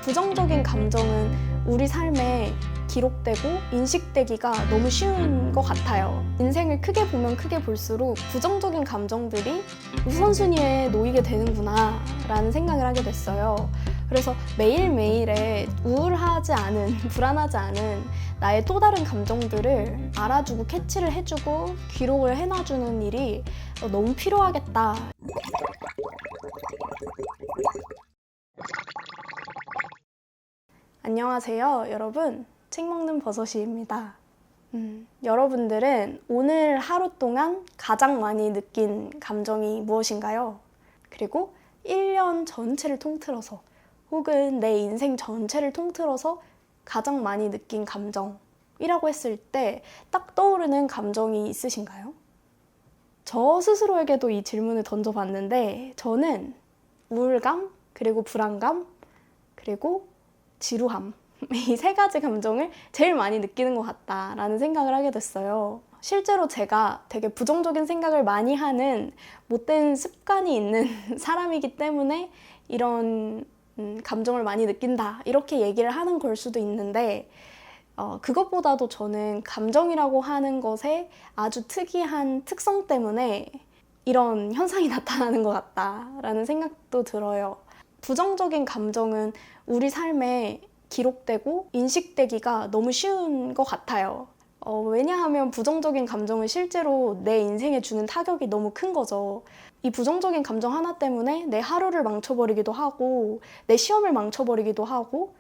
부정적인 감정은 우리 삶에 기록되고 인식되기가 너무 쉬운 것 같아요. 인생을 크게 보면 크게 볼수록 부정적인 감정들이 우선순위에 놓이게 되는구나 라는 생각을 하게 됐어요. 그래서 매일매일에 우울하지 않은, 불안하지 않은 나의 또 다른 감정들을 알아주고 캐치를 해주고 기록을 해놔주는 일이 너무 필요하겠다. 안녕하세요, 여러분. 책 먹는 버섯이입니다. 여러분들은 오늘 하루 동안 가장 많이 느낀 감정이 무엇인가요? 그리고 1년 전체를 통틀어서 혹은 내 인생 전체를 통틀어서 가장 많이 느낀 감정이라고 했을 때 딱 떠오르는 감정이 있으신가요? 저 스스로에게도 이 질문을 던져봤는데 저는 우울감, 그리고 불안감, 그리고 지루함, 이 세 가지 감정을 제일 많이 느끼는 것 같다라는 생각을 하게 됐어요. 실제로 제가 되게 부정적인 생각을 많이 하는 못된 습관이 있는 사람이기 때문에 이런 감정을 많이 느낀다 이렇게 얘기를 하는 걸 수도 있는데 그것보다도 저는 감정이라고 하는 것에 아주 특이한 특성 때문에 이런 현상이 나타나는 것 같다라는 생각도 들어요. 부정적인 감정은 우리 삶에 기록되고 인식되기가 너무 쉬운 것 같아요. 왜냐하면 부정적인 감정은 실제로 내 인생에 주는 타격이 너무 큰 거죠. 이 부정적인 감정 하나 때문에 내 하루를 망쳐버리기도 하고 내 시험을 망쳐버리기도 하고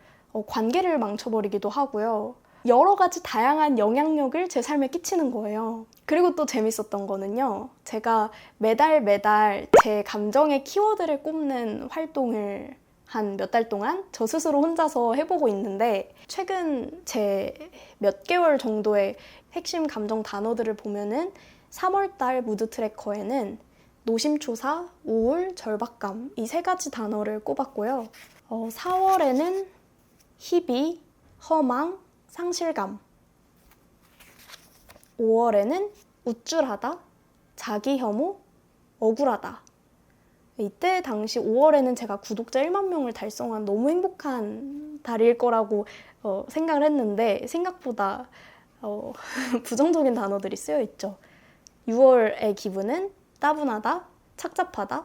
관계를 망쳐버리기도 하고요. 여러 가지 다양한 영향력을 제 삶에 끼치는 거예요. 그리고 또 재밌었던 거는요. 제가 매달 제 감정의 키워드를 꼽는 활동을 한 몇 달 동안 저 스스로 혼자서 해보고 있는데 최근 제 몇 개월 정도의 핵심 감정 단어들을 보면은 3월달 무드 트래커에는 노심초사, 우울, 절박감 이 세 가지 단어를 꼽았고요. 4월에는 희비, 허망, 상실감, 5월에는 우쭐하다, 자기혐오, 억울하다. 이때 당시 5월에는 제가 구독자 1만 명을 달성한 너무 행복한 달일 거라고 생각을 했는데 생각보다 부정적인 단어들이 쓰여 있죠. 6월의 기분은 따분하다, 착잡하다,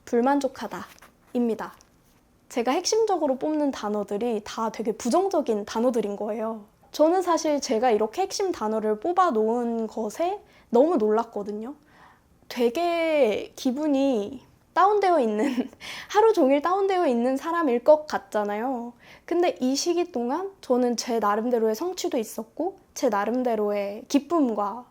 불만족하다 입니다. 제가 핵심적으로 뽑는 단어들이 다 되게 부정적인 단어들인 거예요. 저는 사실 제가 이렇게 핵심 단어를 뽑아 놓은 것에 너무 놀랐거든요. 되게 기분이 다운되어 있는, 하루 종일 다운되어 있는 사람일 것 같잖아요. 근데 이 시기 동안 저는 제 나름대로의 성취도 있었고 제 나름대로의 기쁨과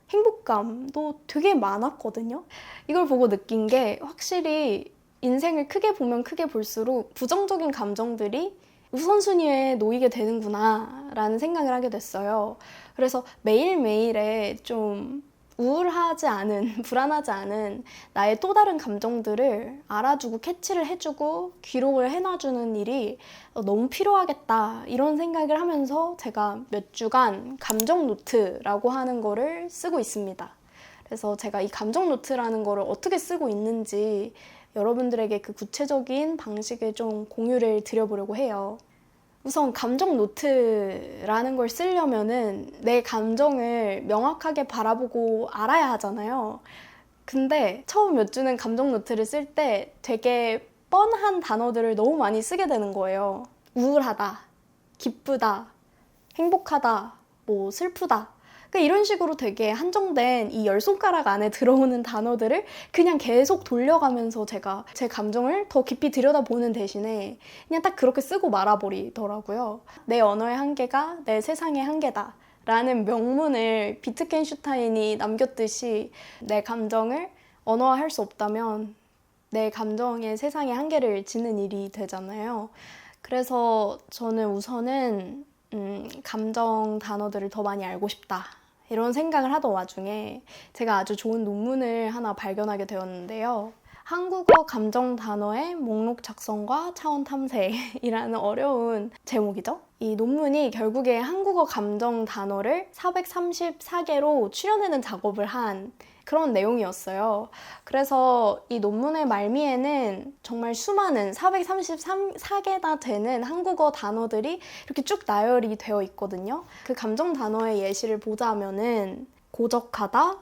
행복감도 되게 많았거든요. 이걸 보고 느낀 게 확실히 인생을 크게 보면 크게 볼수록 부정적인 감정들이 우선순위에 놓이게 되는구나 라는 생각을 하게 됐어요. 그래서 매일매일에 좀 우울하지 않은, 불안하지 않은 나의 또 다른 감정들을 알아주고 캐치를 해주고 기록을 해놔주는 일이 너무 필요하겠다 이런 생각을 하면서 제가 몇 주간 감정 노트라고 하는 거를 쓰고 있습니다. 그래서 제가 이 감정 노트라는 거를 어떻게 쓰고 있는지 여러분들에게 그 구체적인 방식을 좀 공유를 드려보려고 해요. 우선 감정 노트라는 걸 쓰려면은 내 감정을 명확하게 바라보고 알아야 하잖아요. 근데 처음 몇 주는 감정 노트를 쓸 때 되게 뻔한 단어들을 너무 많이 쓰게 되는 거예요. 우울하다, 기쁘다, 행복하다, 뭐 슬프다. 이런 식으로 되게 한정된 이 10손가락 안에 들어오는 단어들을 그냥 계속 돌려가면서 제가 제 감정을 더 깊이 들여다보는 대신에 그냥 딱 그렇게 쓰고 말아버리더라고요. 내 언어의 한계가 내 세상의 한계다 라는 명문을 비트겐슈타인이 남겼듯이 내 감정을 언어화할 수 없다면 내 감정의 세상의 한계를 짓는 일이 되잖아요. 그래서 저는 우선은 감정 단어들을 더 많이 알고 싶다 이런 생각을 하던 와중에 제가 아주 좋은 논문을 하나 발견하게 되었는데요. 한국어 감정 단어의 목록 작성과 차원 탐색이라는 어려운 제목이죠. 이 논문이 결국에 한국어 감정 단어를 434개로 추려내는 작업을 한 그런 내용이었어요. 그래서 이 논문의 말미에는 정말 수많은 434개나 되는 한국어 단어들이 이렇게 쭉 나열이 되어 있거든요. 그 감정 단어의 예시를 보자면은 고적하다,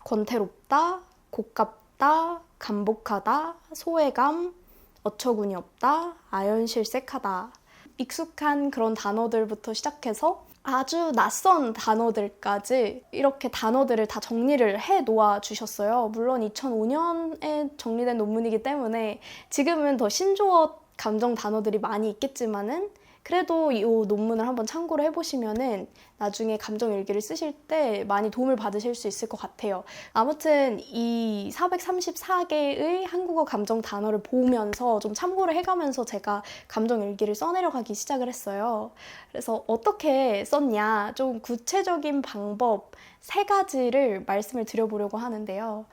권태롭다, 고깝다, 감복하다, 소외감, 어처구니 없다, 아연실색하다. 익숙한 그런 단어들부터 시작해서 아주 낯선 단어들까지 이렇게 단어들을 다 정리를 해 놓아 주셨어요. 물론 2005년에 정리된 논문이기 때문에 지금은 더 신조어 감정 단어들이 많이 있겠지만은 그래도 이 논문을 한번 참고를 해보시면은 나중에 감정 일기를 쓰실 때 많이 도움을 받으실 수 있을 것 같아요. 아무튼 이 434개의 한국어 감정 단어를 보면서 좀 참고를 해가면서 제가 감정 일기를 써내려가기 시작을 했어요. 그래서 어떻게 썼냐, 좀 구체적인 방법 3가지를 말씀을 드려보려고 하는데요.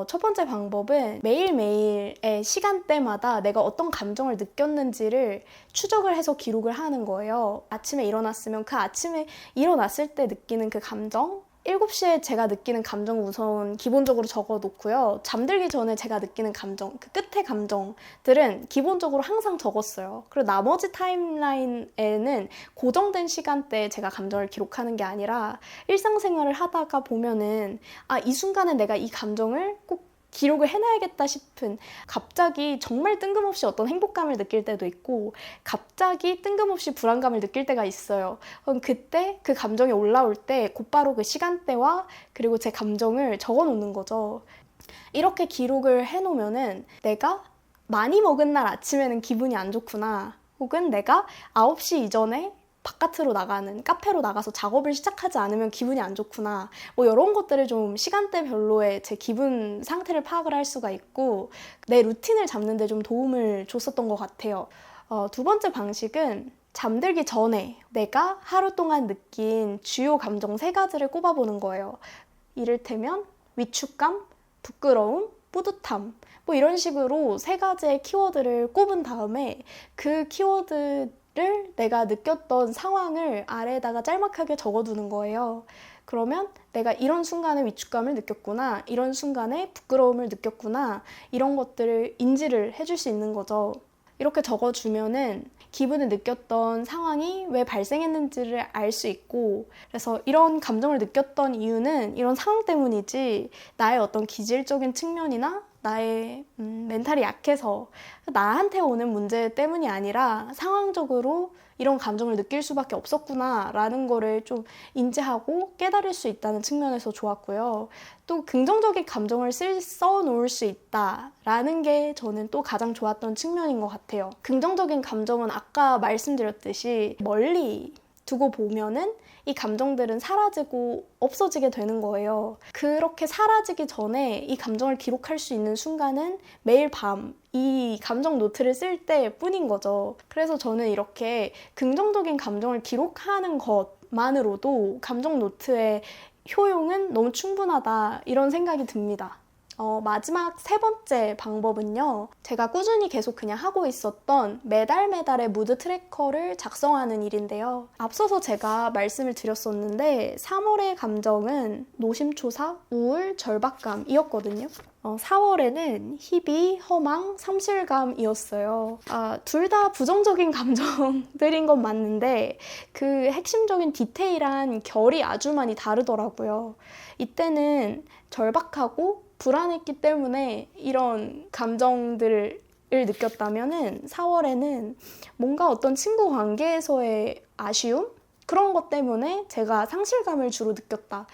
첫 번째 방법은 매일매일의 시간대마다 내가 어떤 감정을 느꼈는지를 추적을 해서 기록을 하는 거예요. 아침에 일어났으면 그 아침에 일어났을 때 느끼는 그 감정, 7시에 제가 느끼는 감정 우선 기본적으로 적어놓고요. 잠들기 전에 제가 느끼는 감정, 그 끝의 감정들은 기본적으로 항상 적었어요. 그리고 나머지 타임라인에는 고정된 시간대에 제가 감정을 기록하는 게 아니라 일상생활을 하다가 보면은 이 순간에 내가 이 감정을 꼭 기록을 해놔야겠다 싶은 갑자기 정말 뜬금없이 어떤 행복감을 느낄 때도 있고 갑자기 뜬금없이 불안감을 느낄 때가 있어요. 그럼 그때 그 감정이 올라올 때 곧바로 그 시간대와 그리고 제 감정을 적어 놓는 거죠. 이렇게 기록을 해놓으면은 내가 많이 먹은 날 아침에는 기분이 안 좋구나, 혹은 내가 9시 이전에 바깥으로 나가는 카페로 나가서 작업을 시작하지 않으면 기분이 안 좋구나, 뭐 이런 것들을 좀 시간대별로의 제 기분 상태를 파악을 할 수가 있고 내 루틴을 잡는 데 좀 도움을 줬었던 것 같아요. 두 번째 방식은 잠들기 전에 내가 하루 동안 느낀 주요 감정 3가지를 꼽아보는 거예요. 이를테면 위축감, 부끄러움, 뿌듯함, 뭐 이런 식으로 3가지의 키워드를 꼽은 다음에 그 키워드 내가 느꼈던 상황을 아래에다가 짤막하게 적어두는 거예요. 그러면 내가 이런 순간에 위축감을 느꼈구나, 이런 순간에 부끄러움을 느꼈구나, 이런 것들을 인지를 해줄 수 있는 거죠. 이렇게 적어주면은 기분을 느꼈던 상황이 왜 발생했는지를 알 수 있고, 그래서 이런 감정을 느꼈던 이유는 이런 상황 때문이지 나의 어떤 기질적인 측면이나 나의 멘탈이 약해서 나한테 오는 문제 때문이 아니라 상황적으로 이런 감정을 느낄 수밖에 없었구나 라는 거를 좀 인지하고 깨달을 수 있다는 측면에서 좋았고요. 또 긍정적인 감정을 써놓을 수 있다라는 게 저는 또 가장 좋았던 측면인 것 같아요. 긍정적인 감정은 아까 말씀드렸듯이 멀리 두고 보면은 이 감정들은 사라지고 없어지게 되는 거예요. 그렇게 사라지기 전에 이 감정을 기록할 수 있는 순간은 매일 밤 이 감정 노트를 쓸 때뿐인 거죠. 그래서 저는 이렇게 긍정적인 감정을 기록하는 것만으로도 감정 노트의 효용은 너무 충분하다, 이런 생각이 듭니다. 마지막 3번째 방법은요, 제가 꾸준히 계속 그냥 하고 있었던 매달의 무드 트래커를 작성하는 일인데요. 앞서서 제가 말씀을 드렸었는데 3월의 감정은 노심초사, 우울, 절박감이었거든요. 4월에는 희비, 허망, 상실감이었어요. 둘 다 부정적인 감정들인 건 맞는데 그 핵심적인 디테일한 결이 아주 많이 다르더라고요. 이때는 절박하고 불안했기 때문에 이런 감정들을 느꼈다면은 4월에는 뭔가 어떤 친구 관계에서의 아쉬움? 그런 것 때문에 제가 상실감을 주로 느꼈다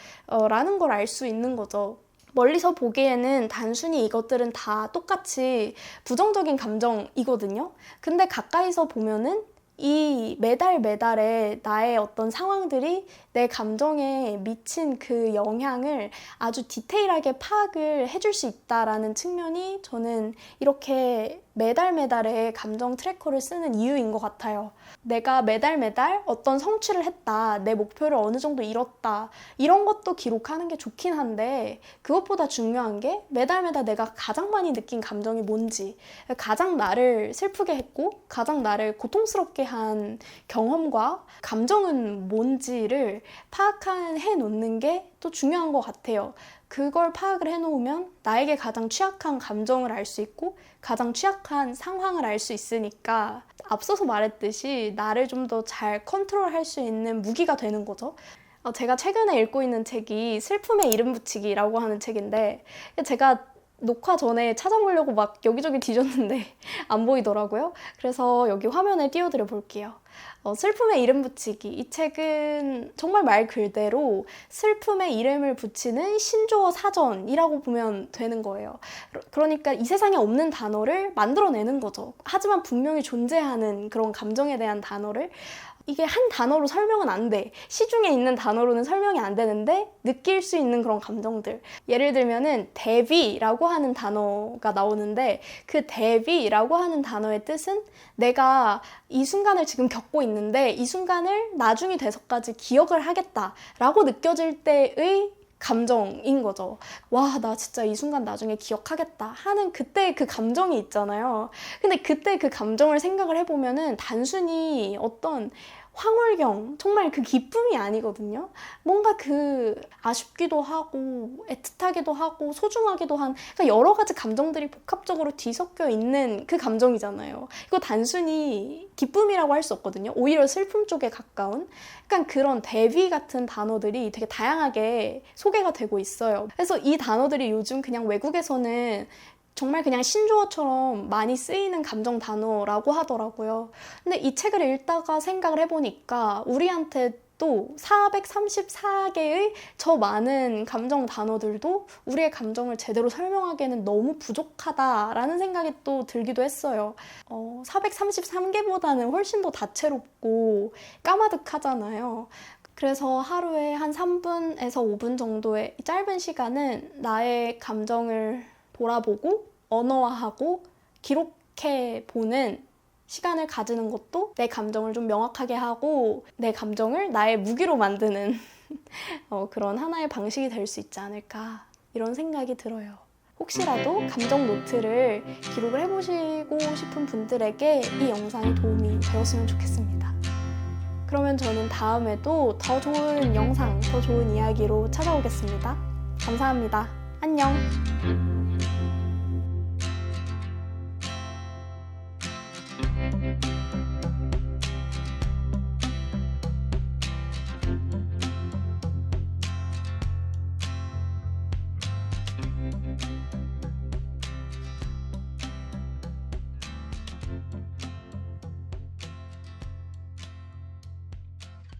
라는 걸 알 수 있는 거죠. 멀리서 보기에는 단순히 이것들은 다 똑같이 부정적인 감정이거든요. 근데 가까이서 보면은 이 매달에 나의 어떤 상황들이 내 감정에 미친 그 영향을 아주 디테일하게 파악을 해줄 수 있다라는 측면이 저는 이렇게 매달매달의 감정 트래커를 쓰는 이유인 것 같아요. 내가 매달매달 어떤 성취를 했다, 내 목표를 어느 정도 이뤘다, 이런 것도 기록하는 게 좋긴 한데 그것보다 중요한 게 매달매달 내가 가장 많이 느낀 감정이 뭔지, 가장 나를 슬프게 했고 가장 나를 고통스럽게 한 경험과 감정은 뭔지를 파악해 놓는 게 또 중요한 것 같아요. 그걸 파악을 해놓으면 나에게 가장 취약한 감정을 알 수 있고 가장 취약한 상황을 알 수 있으니까 앞서서 말했듯이 나를 좀 더 잘 컨트롤할 수 있는 무기가 되는 거죠. 제가 최근에 읽고 있는 책이 슬픔의 이름 붙이기라고 하는 책인데 제가 녹화 전에 찾아보려고 막 여기저기 뒤졌는데 안 보이더라고요. 그래서 여기 화면에 띄워드려 볼게요. 슬픔의 이름 붙이기. 이 책은 정말 말 그대로 슬픔의 이름을 붙이는 신조어 사전이라고 보면 되는 거예요. 그러니까 이 세상에 없는 단어를 만들어내는 거죠. 하지만 분명히 존재하는 그런 감정에 대한 단어를 이게 한 단어로 설명은 안 돼. 시중에 있는 단어로는 설명이 안 되는데 느낄 수 있는 그런 감정들. 예를 들면은 대비라고 하는 단어가 나오는데 그 대비라고 하는 단어의 뜻은 내가 이 순간을 지금 겪고 있는데 이 순간을 나중이 돼서까지 기억을 하겠다라고 느껴질 때의 감정인 거죠. 와, 나 진짜 이 순간 나중에 기억하겠다 하는 그때 그 감정이 있잖아요. 근데 그때 그 감정을 생각을 해보면은 단순히 어떤 황홀경, 정말 그 기쁨이 아니거든요. 뭔가 그 아쉽기도 하고 애틋하기도 하고 소중하기도 한 그러니까 여러 가지 감정들이 복합적으로 뒤섞여 있는 그 감정이잖아요. 이거 단순히 기쁨이라고 할 수 없거든요. 오히려 슬픔 쪽에 가까운 약간 그런 대비 같은 단어들이 되게 다양하게 소개가 되고 있어요. 그래서 이 단어들이 요즘 그냥 외국에서는 정말 그냥 신조어처럼 많이 쓰이는 감정 단어라고 하더라고요. 근데 이 책을 읽다가 생각을 해보니까 우리한테 또 434개의 저 많은 감정 단어들도 우리의 감정을 제대로 설명하기에는 너무 부족하다라는 생각이 또 들기도 했어요. 433개보다는 훨씬 더 다채롭고 까마득하잖아요. 그래서 하루에 한 3분에서 5분 정도의 짧은 시간은 나의 감정을 돌아보고 언어화하고 기록해보는 시간을 가지는 것도 내 감정을 좀 명확하게 하고 내 감정을 나의 무기로 만드는 그런 하나의 방식이 될 수 있지 않을까 이런 생각이 들어요. 혹시라도 감정 노트를 기록을 해보시고 싶은 분들에게 이 영상이 도움이 되었으면 좋겠습니다. 그러면 저는 다음에도 더 좋은 영상, 더 좋은 이야기로 찾아오겠습니다. 감사합니다. 안녕!